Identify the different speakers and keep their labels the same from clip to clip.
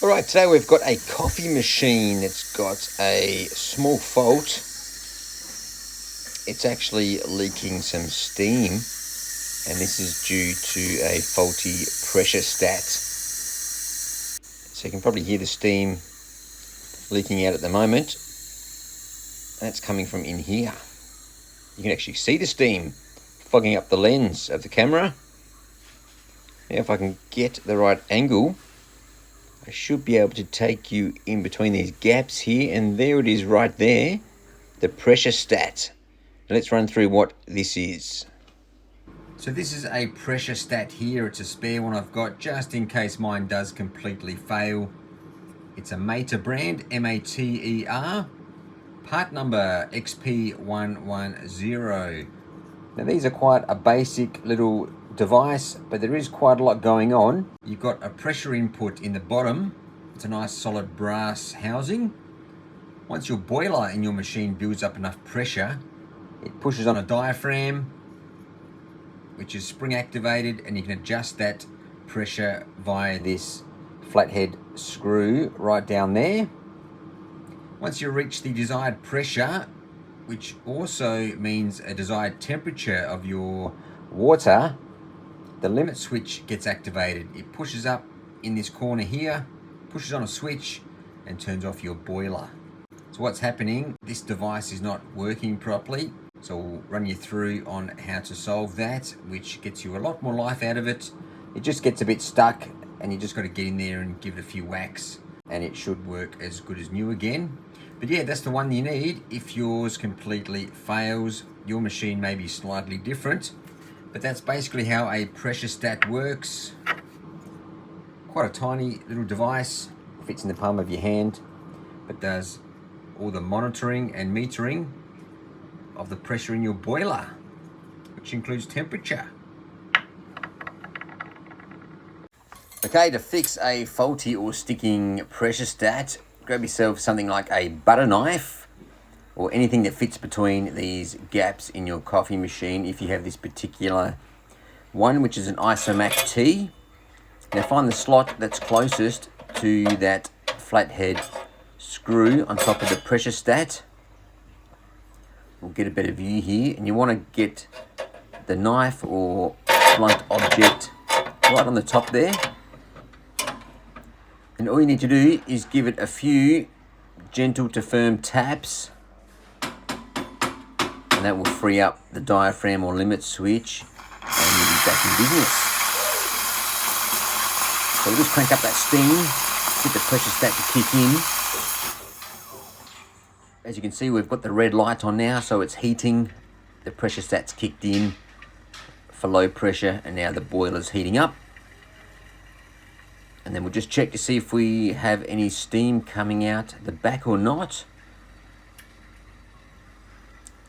Speaker 1: Alright, today we've got a coffee machine. It's got a small fault. It's actually leaking some steam, and this is due to a faulty pressure stat. So you can probably hear the steam leaking out at the moment. That's coming from in here. You can actually see the steam fogging up the lens of the camera. Now if I can get the right angle, I should be able to take you in between these gaps here, and there it is right there, the pressure stat. Let's run through what this is. So this is a pressure stat here. It's a spare one I've got just in case mine does completely fail. It's a Mater brand, M-A-T-E-R, part number XP110. Now these are quite a basic little device, but there is quite a lot going on. You've got a pressure input in the bottom. It's a nice solid brass housing. Once your boiler in your machine builds up enough pressure, it pushes on a diaphragm, which is spring activated, and you can adjust that pressure via this flathead screw right down there. Once you reach the desired pressure, which also means a desired temperature of your water, the limit switch gets activated. It pushes up in this corner here, pushes on a switch, and turns off your boiler. So what's happening, this device is not working properly. So we'll run you through on how to solve that, which gets you a lot more life out of it. It just gets a bit stuck, and you just got to get in there and give it a few whacks, and it should work as good as new again. But yeah, that's the one you need. If yours completely fails, your machine may be slightly different, but that's basically how a pressure stat works. Quite a tiny little device, fits in the palm of your hand, but does all the monitoring and metering of the pressure in your boiler, which includes temperature. Okay, to fix a faulty or sticking pressure stat, grab yourself something like a butter knife or anything that fits between these gaps in your coffee machine if you have this particular one, which is an Isomac T. Now find the slot that's closest to that flathead screw on top of the pressure stat. We'll get a better view here, and you want to get the knife or blunt object right on the top there. And all you need to do is give it a few gentle to firm taps, and that will free up the diaphragm or limit switch, and you'll be back in business. So we'll just crank up that steam, get the pressure stat to kick in. As you can see, we've got the red light on now, so it's heating. The pressure stat's kicked in for low pressure, and now the boiler's heating up. And then we'll just check to see if we have any steam coming out the back or not.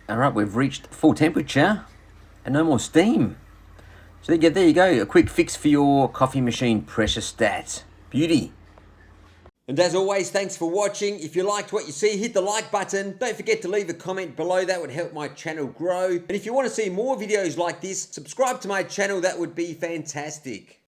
Speaker 1: All right, we've reached full temperature and no more steam. So there you go, a quick fix for your coffee machine pressure stat. Beauty. And as always, thanks for watching. If you liked what you see, hit the like button. Don't forget to leave a comment below. That would help my channel grow. And if you want to see more videos like this, subscribe to my channel. That would be fantastic.